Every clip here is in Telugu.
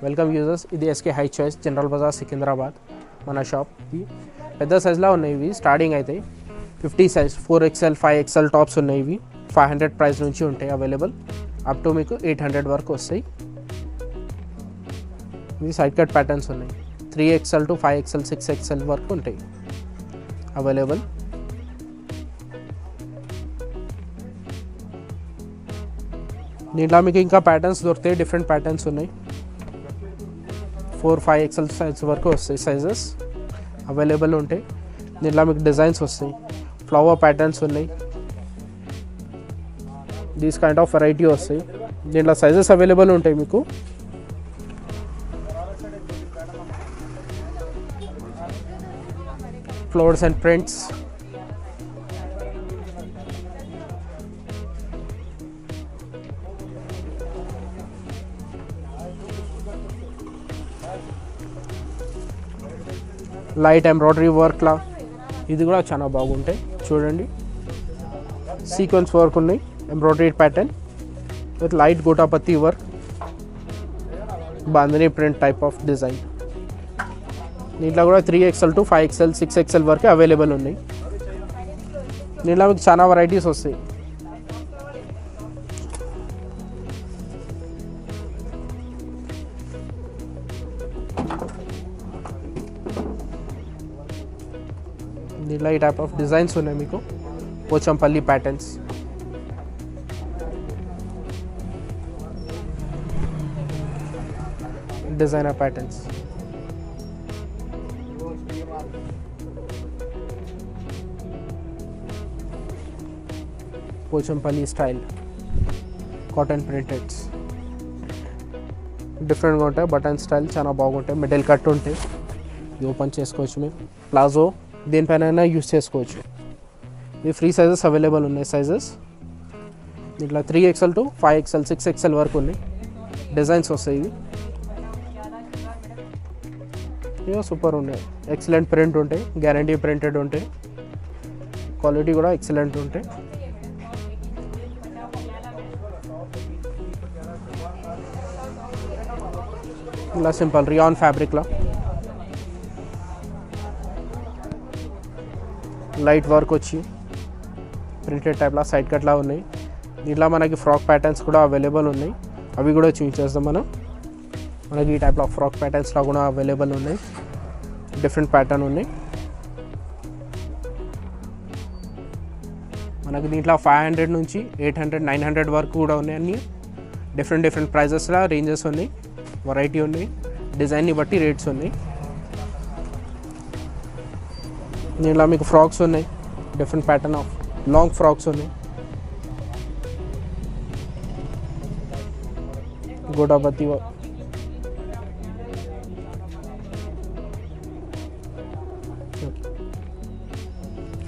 Welcome users. ఇది SK high choice general Bazar Secunderabad మన షాప్. పెద్ద సైజ్లో ఉన్నాయి ఇవి. స్టార్టింగ్ అయితే 50 సైజ్ 4XL 5XL టాప్స్ ఉన్నాయి. ఇవి 500 ప్రైస్ నుంచి ఉంటాయి అవైలబుల్. అప్ టు మీకు 800 వరకు వస్తాయి. ఇవి సైడ్ కట్ ప్యాటర్న్స్ ఉన్నాయి. 3XL టు 5XL 6XL వరకు ఉంటాయి అవైలబుల్. దీంట్లో మీకు ఇంకా ప్యాటర్న్స్ దొరుకుతాయి. డిఫరెంట్ ప్యాటర్న్స్ ఉన్నాయి. 4-5XL సైజ్ వరకు వస్తాయి సైజెస్ అవైలబుల్ ఉంటాయి. దీంట్లో మీకు డిజైన్స్ వస్తాయి. ఫ్లవర్ ప్యాటర్న్స్ ఉన్నాయి. దీస్ కైండ్ ఆఫ్ వెరైటీ వస్తాయి. దీంట్లో సైజెస్ అవైలబుల్ ఉంటాయి మీకు. Flowers and prints, light embroidery వర్క్లా ఇది కూడా చాలా బాగుంటాయి. చూడండి, సీక్వెన్స్ వర్క్ ఉన్నాయి. Embroidery pattern with light gotapatti work, bandhani print type of design. దీంట్లో కూడా 3XL టు 5XL 6XL వరకు అవైలబుల్ ఉన్నాయి. దీంట్లో మీకు చాలా వెరైటీస్ వస్తాయి. దీంట్లో ఈ టైప్ ఆఫ్ డిజైన్స్ ఉన్నాయి మీకు. Pochampally patterns, designer patterns, Pochampally style cotton printeds డిఫరెంట్గా ఉంటాయి. బటన్ స్టైల్ చాలా బాగుంటాయి. మిడిల్ కట్ ఉంటాయి. ఇది ఓపెన్ చేసుకోవచ్చు. మీరు ప్లాజో దేనిపైన యూస్ చేసుకోవచ్చు. ఇవి ఫ్రీ సైజెస్ అవైలబుల్ ఉన్నాయి. సైజెస్ ఇట్లా 3XL టు 5XL 6XL వరకు ఉన్నాయి. డిజైన్స్ వస్తాయి. ఇవి సూపర్ ఉన్నాయి. ఎక్సలెంట్ ప్రింట్ ఉంటాయి. గ్యారంటీ ప్రింటెడ్ ఉంటాయి. క్వాలిటీ కూడా ఎక్సలెంట్ ఉంటాయి. ఇలా సింపుల్ రియాన్ ఫ్యాబ్రిక్లో లైట్ వర్క్ వచ్చి ప్రింటెడ్ టైప్లా సైడ్ కట్లా ఉన్నాయి. దీంట్లో మనకి ఫ్రాక్ ప్యాటర్న్స్ కూడా అవైలబుల్ ఉన్నాయి. అవి కూడా చూపించేస్తాం మనం. మనకి ఈ టైప్లో ఫ్రాక్ ప్యాటర్న్స్లో కూడా అవైలబుల్ ఉన్నాయి. డిఫరెంట్ ప్యాటర్న్ ఉన్నాయి. మనకి దీంట్లో 500 నుంచి 800 900 వరకు కూడా ఉన్నాయి. అన్ని డిఫరెంట్ ప్రైజెస్లో రేంజెస్ ఉన్నాయి. వెరైటీ ఉన్నాయి. డిజైన్ని బట్టి రేట్స్ ఉన్నాయి. దీంట్లో మీకు ఫ్రాక్స్ ఉన్నాయి. Different pattern of long frocks ఉన్నాయి. గోటాపత్తి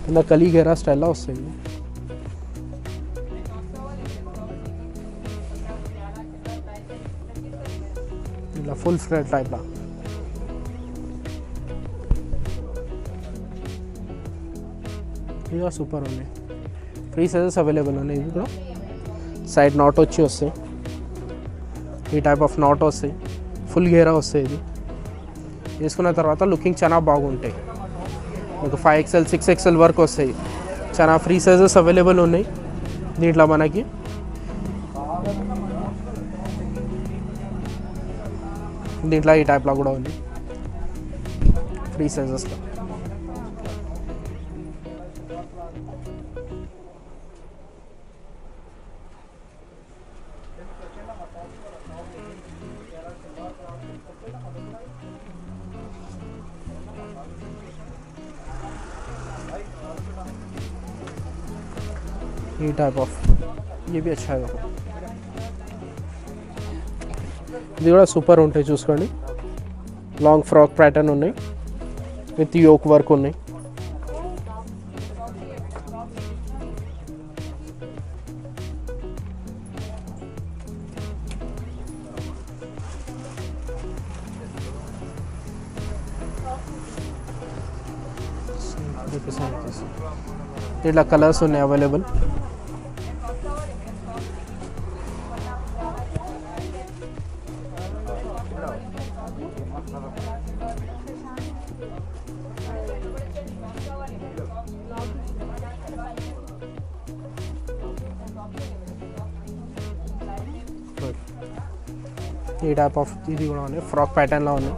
కింద కలిగేరా స్టైల్లో వస్తుంది. ఇలా ఫుల్ ఫ్రెడ్ టైప్లా ఇవి సూపర్ ఉన్నాయి. ఫ్రీ సైజెస్ అవైలబుల్ ఉన్నాయి. ఇది కూడా సైడ్ నాట్ వచ్చి వస్తాయి. ఈ టైప్ ఆఫ్ నాట్ వస్తాయి. ఫుల్ గేరా వస్తాయి. ఇది వేసుకున్న తర్వాత లుకింగ్ చాలా బాగుంటాయి. మీకు 5XL 6XL వరకు వస్తాయి. చాలా ఫ్రీ సైజెస్ అవైలబుల్ ఉన్నాయి దీంట్లో మనకి. దీంట్లో ఈ టైప్లో కూడా ఉంది ఫ్రీ సైజెస్లో. ये टाइप ऑफ ये भी अच्छा है. ఇది కూడా సూపర్ ఉంటాయి. చూసుకోండి, లాంగ్ ఫ్రాక్ ప్యాటర్న్ ఉన్నాయి. విత్ యోక్ వర్క్ ఉన్నాయి. ఇట్లా కలర్స్ ఉన్నాయి అవైలబుల్. ఈ టైప్ ఆఫ్ ఇది కూడా ఉన్నాయి, ఫ్రాక్ ప్యాటర్న్లో ఉన్నాయి.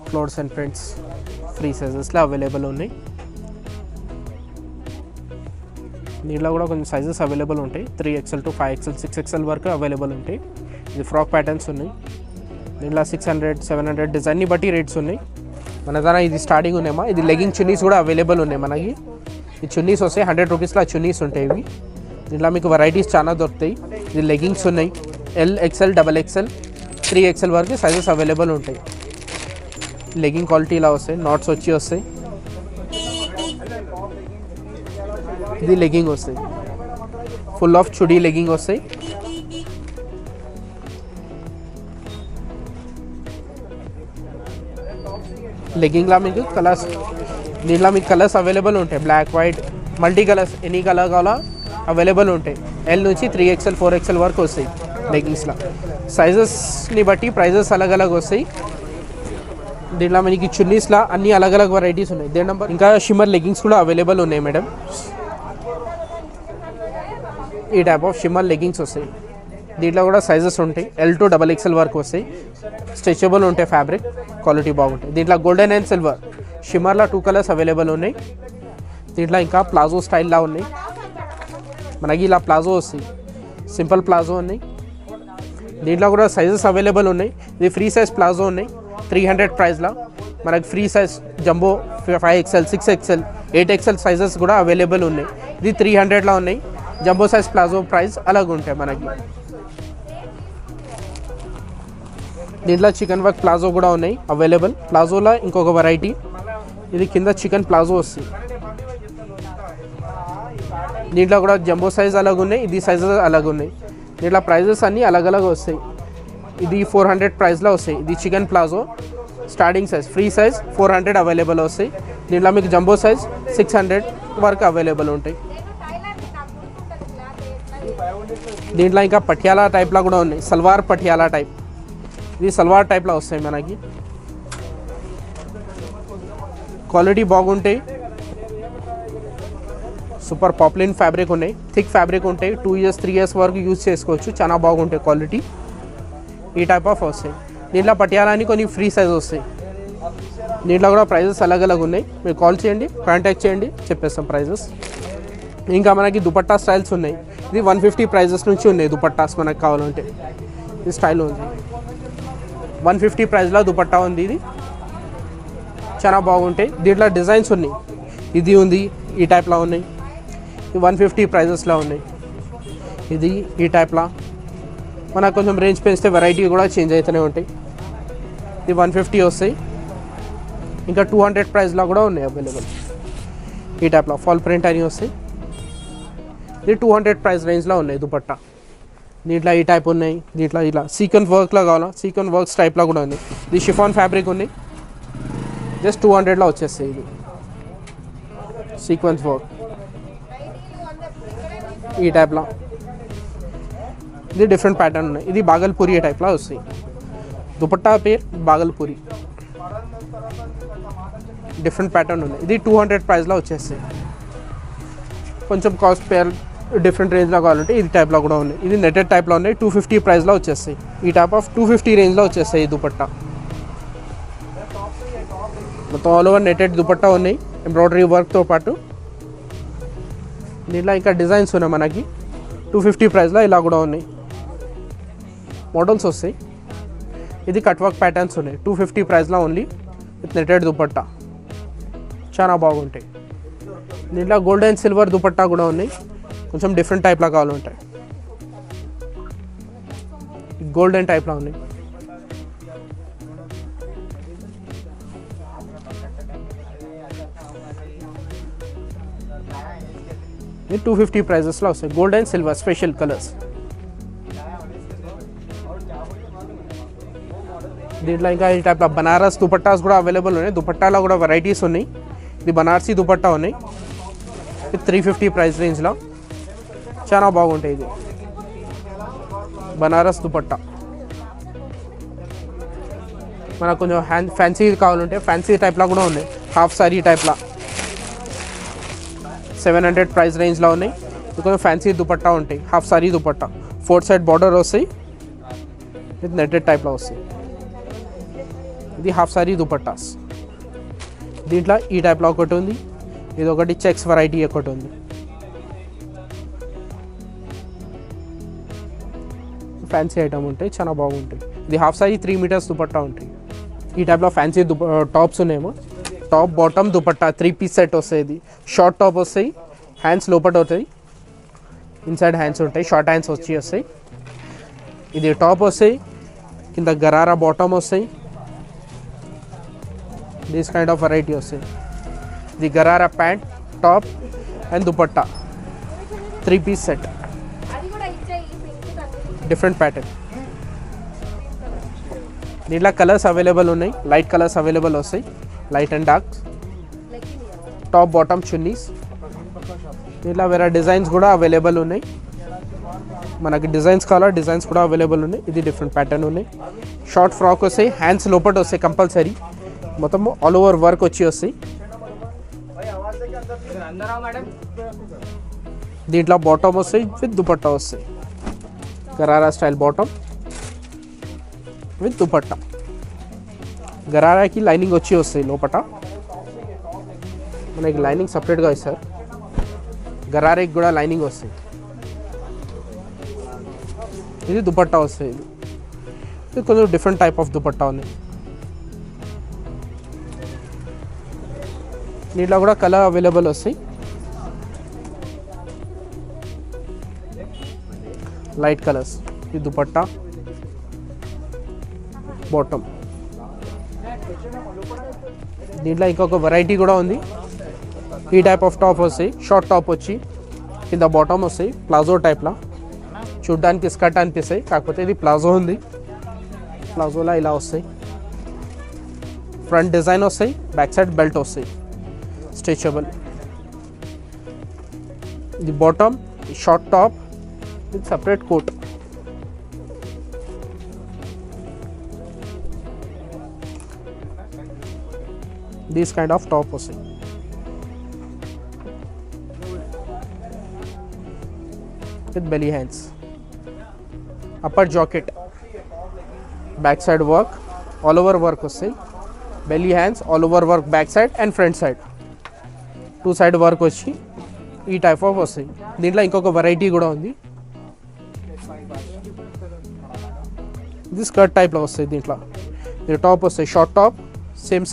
ఫ్లోర్స్ అండ్ ప్రింట్స్ ఫ్రీ సైజెస్లో అవైలబుల్ ఉన్నాయి. దీంట్లో కూడా కొన్ని సైజెస్ అవైలబుల్ ఉంటాయి. 3XL to 5XL 6XL వరకు అవైలబుల్ ఉంటాయి. ఇది ఫ్రాక్ ప్యాటర్న్స్ ఉన్నాయి. దీంట్లో 600 700 డిజైన్ని బట్టి రేట్స్ ఉన్నాయి. మన దగ్గర ఇది స్టార్టింగ్ ఉన్నాయమ్మా. ఇది లెగ్గింగ్ చున్నీస్ కూడా అవైలబుల్ ఉన్నాయి మనకి. ఈ చున్నీస్ వస్తాయి 100 రూపీస్లో చున్నీస్ ఉంటాయి. ఇవి దీంట్లో మీకు వెరైటీస్ చాలా దొరుకుతాయి. ఇది లెగ్గింగ్స్ ఉన్నాయి. LXL XXL 3XL వరకు సైజెస్ అవైలబుల్ ఉంటాయి. లెగ్గింగ్ క్వాలిటీ ఇలా వస్తాయి, నాట్స్ వచ్చి వస్తాయి. ఇది లెగ్గింగ్ వస్తాయి, ఫుల్ ఆఫ్ చుడీ లెగ్గింగ్ వస్తాయి. లెగ్గింగ్లో మీకు కలర్స్, దీంట్లో మీకు కలర్స్ అవైలబుల్ ఉంటాయి. Black, white, multi colours, any colour కావాలా అవైలబుల్ ఉంటాయి. L నుంచి 3XL 4XL వరకు వస్తాయి లెగ్గింగ్స్లో. సైజెస్ని బట్టి ప్రైజెస్ అలగ్ వస్తాయి. దీంట్లో మనకి చున్నీస్లో అన్ని అలగ్ వెరైటీస్ ఉన్నాయి. దే నెంబర్ ఇంకా షిమ్మర్ లెగ్గింగ్స్ కూడా అవైలబుల్ ఉన్నాయి మేడం. ఈ టైప్ ఆఫ్ షిమ్మర్ లెగ్గింగ్స్ వస్తాయి. దీంట్లో కూడా సైజెస్ ఉంటాయి. L to XXL వరకు వస్తాయి. స్ట్రెచబుల్ ఉంటాయి, ఫ్యాబ్రిక్ క్వాలిటీ బాగుంటాయి. దీంట్లో గోల్డెన్ అండ్ సిల్వర్ షిమ్మర్లో 2 కలర్స్ అవైలబుల్ ఉన్నాయి. దీంట్లో ఇంకా ప్లాజో స్టైల్లా ఉన్నాయి మనకి. ఇలా ప్లాజో వస్తాయి, సింపుల్ ప్లాజో ఉన్నాయి. దీంట్లో కూడా సైజెస్ అవైలబుల్ ఉన్నాయి. ఇది ఫ్రీ సైజ్ ప్లాజో ఉన్నాయి. 300 ప్రైస్లో మనకి free size jumbo 5XL 6XL 8XL sizes కూడా అవైలబుల్ ఉన్నాయి. ఇది 300లో ఉన్నాయి. జంబో సైజ్ ప్లాజో ప్రైస్ అలాగ ఉంటాయి మనకి. దీంట్లో చికెన్ వర్క్ ప్లాజో కూడా ఉన్నాయి అవైలబుల్. ప్లాజోలో ఇంకొక వెరైటీ, ఇది కింద చికెన్ ప్లాజో వస్తుంది. దీంట్లో కూడా జంబో సైజ్ అలాగ ఉన్నాయి, ఇది సైజెస్ అలాగ ఉన్నాయి. దీంట్లో ప్రైజెస్ అన్నీ అలగ్ వస్తాయి. ఇది 400 ప్రైస్లో వస్తాయి. ఇది chicken palazzo starting size, free size 400 available వస్తాయి. దీంట్లో మీకు జంబో సైజ్ 600 వరకు అవైలబుల్ ఉంటాయి. దీంట్లో ఇంకా పటియాలా టైప్లో కూడా ఉన్నాయి, సల్వార్ పటియాలా టైప్. ఇది సల్వార్ టైప్లో వస్తాయి మనకి. క్వాలిటీ బాగుంటాయి. సూపర్ పాపులర్ ఫ్యాబ్రిక్ ఉన్నాయి, థిక్ ఫ్యాబ్రిక్ ఉంటాయి. 2 years 3 years వరకు యూజ్ చేసుకోవచ్చు, చాలా బాగుంటాయి క్వాలిటీ. ఈ టైప్ ఆఫ్ వస్తాయి. దీంట్లో పటియాలా అని కొన్ని ఫ్రీ సైజ్ వస్తాయి. దీంట్లో కూడా ప్రైజెస్ అలగ్ ఉన్నాయి. మీరు కాల్ చేయండి, కాంటాక్ట్ చేయండి, చెప్పేస్తాం ప్రైజెస్. ఇంకా మనకి దుపట్టా స్టైల్స్ ఉన్నాయి. ఇది 150 ప్రైజెస్ నుంచి ఉన్నాయి దుపట్టాస్ మనకు కావాలంటే. ఇది స్టైల్ ఉంది, 150 ప్రైస్లో దుపట్టా ఉంది. ఇది చాలా బాగుంటాయి. దీంట్లో డిజైన్స్ ఉన్నాయి. ఇది ఉంది, ఈ టైప్లో ఉన్నాయి. ఇది 150 ప్రైజెస్లో ఉన్నాయి. ఇది ఈ టైప్లో మనకు కొంచెం రేంజ్ పెంచితే వెరైటీ కూడా చేంజ్ అవుతూనే ఉంటాయి. ఇది 150 వస్తాయి. ఇంకా 200 ప్రైస్లో కూడా ఉన్నాయి అవైలబుల్. ఈ టైప్లో ఫాల్ ప్రింట్ అని వస్తాయి. ఇది 200 ప్రైస్ రేంజ్లో ఉన్నాయి దుపట్టా. దీంట్లో ఈ టైప్ ఉన్నాయి. దీంట్లో ఇలా సీక్వెన్స్ వర్క్లో కావాలా, సీక్వెన్స్ వర్క్స్ టైప్లో కూడా ఉంది. ఇది షిఫాన్ ఫ్యాబ్రిక్ ఉంది, జస్ట్ 200లో వచ్చేస్తాయి. ఇది సీక్వెన్స్ వర్క్ ఈ టైప్లో. ఇది డిఫరెంట్ ప్యాటర్న్ ఉన్నాయి. ఇది బాగల్పూరి టైప్లో వస్తాయి. దుపట్టా పేరు బాగల్పూరి, డిఫరెంట్ ప్యాటర్న్ ఉంది. ఇది 200 ప్రైస్లో వచ్చేస్తాయి. కొంచెం కాస్ట్ పేర్ డిఫరెంట్ రేంజ్లో కావాలంటే ఇది టైప్లో కూడా ఉన్నాయి. ఇది నెటెడ్ టైప్లో ఉన్నాయి, 250 ప్రైస్లో వచ్చేస్తాయి. ఈ టైప్ ఆఫ్ 250 రేంజ్లో వచ్చేస్తాయి. ఈ దుపట్టా మొత్తం ఆల్ ఓవర్ నెటెడ్ దుపట్టా ఉన్నాయి, ఎంబ్రాయిడరీ వర్క్తో పాటు. దీంట్లో ఇంకా డిజైన్స్ ఉన్నాయి మనకి. 250 ప్రైస్లో ఇలా కూడా ఉన్నాయి, మోడల్స్ వస్తాయి. ఇది కట్ వర్క్ ప్యాటర్న్స్ ఉన్నాయి. 250 ప్రైస్లో ఓన్లీ విత్ నెటెడ్ దుపట్టా, చాలా బాగుంటాయి. దీంట్లో గోల్డ్ అండ్ సిల్వర్ దుపట్టా కూడా ఉన్నాయి, కొంచెం డిఫరెంట్ టైప్లో కావాలంటాయి. గోల్డెన్ టైప్లో ఉన్నాయి. ఇది 250 ప్రైజెస్లో వస్తాయి. Gold and silver special colours. దీంట్లో ఇంకా ఈ టైప్లో బనారస్ దుపట్టాస్ కూడా అవైలబుల్ ఉన్నాయి. దుపట్టాలో కూడా వెరైటీస్ ఉన్నాయి. ఇది బనారసీ దుపట్టా ఉన్నాయి. ఇది 350 ప్రైస్ రేంజ్లో, చాలా బాగుంటాయి. ఇది బనారస్ దుపట్టా. మనకు కొంచెం ఫ్యాన్సీ కావాలంటే ఫ్యాన్సీ టైప్లో కూడా ఉన్నాయి. హాఫ్ సారీ టైప్లో 700 ప్రైస్ రేంజ్లో ఉన్నాయి. ఇది కొంచెం ఫ్యాన్సీ దుపట్టా ఉంటాయి. Half sorry dupatta, 4 side border వస్తాయి. విత్ నెట్టెడ్ టైప్లో వస్తాయి. ఇది హాఫ్ సారీ దుపట్టాస్. దీంట్లో ఈ టైప్లో ఒకటి ఉంది, ఇది ఒకటి చెక్స్ వెరైటీ ఒకటి ఉంది. ఫ్యాన్సీ ఐటమ్ ఉంటాయి, చాలా బాగుంటాయి. ఇది హాఫ్ సారీ 3 మీటర్స్ దుపట్టా ఉంటాయి. ఈ టైప్లో ఫ్యాన్సీ టాప్స్ ఉన్నాయేమో. Top bottom dupatta 3 piece set వస్తాయి. ఇది షార్ట్ టాప్ వస్తాయి, హ్యాండ్స్ లోపల అవుతాయి, ఇన్సైడ్ హ్యాండ్స్ ఉంటాయి, షార్ట్ హ్యాండ్స్ వస్తాయి. ఇది టాప్ వస్తాయి, కింద గరారా బాటమ్ వస్తాయి. దిస్ కైండ్ ఆఫ్ వెరైటీ వస్తాయి. ఇది gharara pant, top and dupatta 3 piece set, different pattern. దీంట్లో కలర్స్ అవైలబుల్ ఉన్నాయి, లైట్ కలర్స్ అవైలబుల్ వస్తాయి, light and dark. Top bottom chunnis. దీంట్లో వేరే డిజైన్స్ కూడా అవైలబుల్ ఉన్నాయి. మనకి డిజైన్స్ కావాలా, డిజైన్స్ కూడా అవైలబుల్ ఉన్నాయి. ఇది డిఫరెంట్ ప్యాటర్న్ ఉన్నాయి. షార్ట్ ఫ్రాక్ వస్తాయి, హ్యాండ్స్ లోపల వస్తాయి కంపల్సరీ, మొత్తం ఆల్ ఓవర్ వర్క్ వస్తాయి. దీంట్లో బాటమ్ వస్తాయి విత్ దుపట్టా వస్తాయి. Gharara style bottom with dupatta. గరారాకి లైనింగ్ వస్తాయి లోపల, మనకి లైనింగ్ సపరేట్గా ఇస్తారు. గరారాకి కూడా లైనింగ్ వస్తాయి. ఇది దుపట్టా వస్తాయి. ఇది కొంచెం డిఫరెంట్ టైప్ ఆఫ్ దుపట్టా ఉంది. దీంట్లో కూడా కలర్ అవైలబుల్ వస్తాయి. Light colours. ఇది దుపట్టా, బాటమ్. దీంట్లో ఇంకొక వెరైటీ కూడా ఉంది. ఈ టైప్ ఆఫ్ టాప్ వస్తాయి, షార్ట్ టాప్ వచ్చి కింద బాటమ్ వస్తాయి, ప్లాజో టైప్లో. చూడ్డానికి స్కర్ట్ అనిపిస్తాయి, కాకపోతే ఇది ప్లాజో ఉంది. ప్లాజోలా ఇలా వస్తాయి. ఫ్రంట్ డిజైన్ వస్తాయి, బ్యాక్ సైడ్ బెల్ట్ వస్తాయి, స్ట్రెచబుల్. ఇది bottom, short top with separate coat. These kind of top వస్తాయి. With belly hands, upper jacket, back side work, all over work వస్తాయి. Belly hands, all over work back side and front side, 2 side work వచ్చి ఈ టైప్ ఆఫ్ వస్తాయి. దీంట్లో ఇంకొక వెరైటీ కూడా ఉంది. ఇది స్కర్ట్ టైప్లో వస్తాయి. దీంట్లో ఇది టాప్ వస్తాయి, short top, same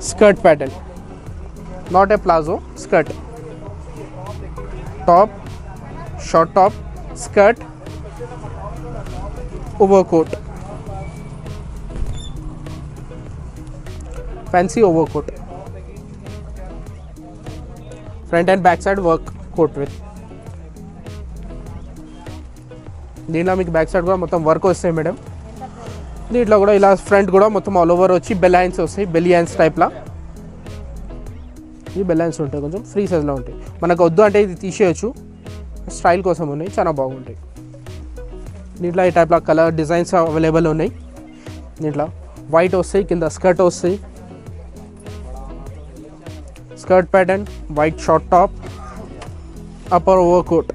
skirt pattern, not a palazzo, skirt. Top, short top, skirt, over coat, fancy over coat, front and back side work coat with. దీంట్లో మీకు బ్యాక్ సైడ్ కూడా మొత్తం వర్క్ వస్తాయి మేడం. దీంట్లో కూడా ఇలా ఫ్రంట్ కూడా మొత్తం ఆల్ ఓవర్ వచ్చి బెల్ హ్యాండ్స్ వస్తాయి, బెల్లీ హ్యాండ్స్ టైప్లా. ఈ బెల్ హ్యాండ్స్ ఉంటాయి, కొంచెం ఫ్రీ సైజ్లో ఉంటాయి. మనకు వద్దు అంటే ఇది తీసేయచ్చు, స్టైల్ కోసం ఉన్నాయి, చాలా బాగుంటాయి. దీంట్లో ఈ టైప్లో కలర్ డిజైన్స్ అవైలబుల్ ఉన్నాయి. దీంట్లో వైట్ వస్తాయి, కింద స్కర్ట్ వస్తాయి, skirt pattern, white short top, upper over coat,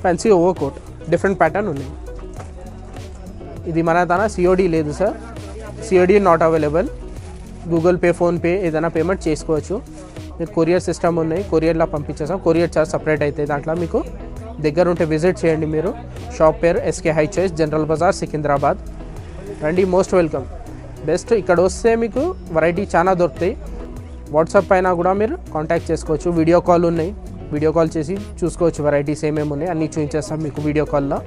fancy over coat, different pattern ఉన్నాయి. ఇది మన తన సిఓడి లేదు sir, COD not available. Google Pay, PhonePe ఏదైనా పేమెంట్ చేసుకోవచ్చు. మీకు కొరియర్ సిస్టమ్ ఉన్నాయి, కొరియర్లో పంపించేసాం. కొరియర్ చార్జ్ సపరేట్ అవుతాయి. దాంట్లో మీకు దగ్గర ఉంటే విజిట్ చేయండి. మీరు షాప్ పేరు SK high choice, general Bazar, Secunderabad. రండి, మోస్ట్ వెల్కమ్. బెస్ట్. ఇక్కడ వస్తే మీకు వెరైటీ చాలా దొరుకుతాయి. వాట్సాప్ పైన కూడా మీరు కాంటాక్ట్ చేసుకోవచ్చు. వీడియో కాల్ ఉన్నాయి, వీడియో కాల్ చేసి చూసుకోవచ్చు వెరైటీస్ ఏమేమి ఉన్నాయి, అన్నీ చూపించేస్తాం మీకు వీడియో కాల్లో.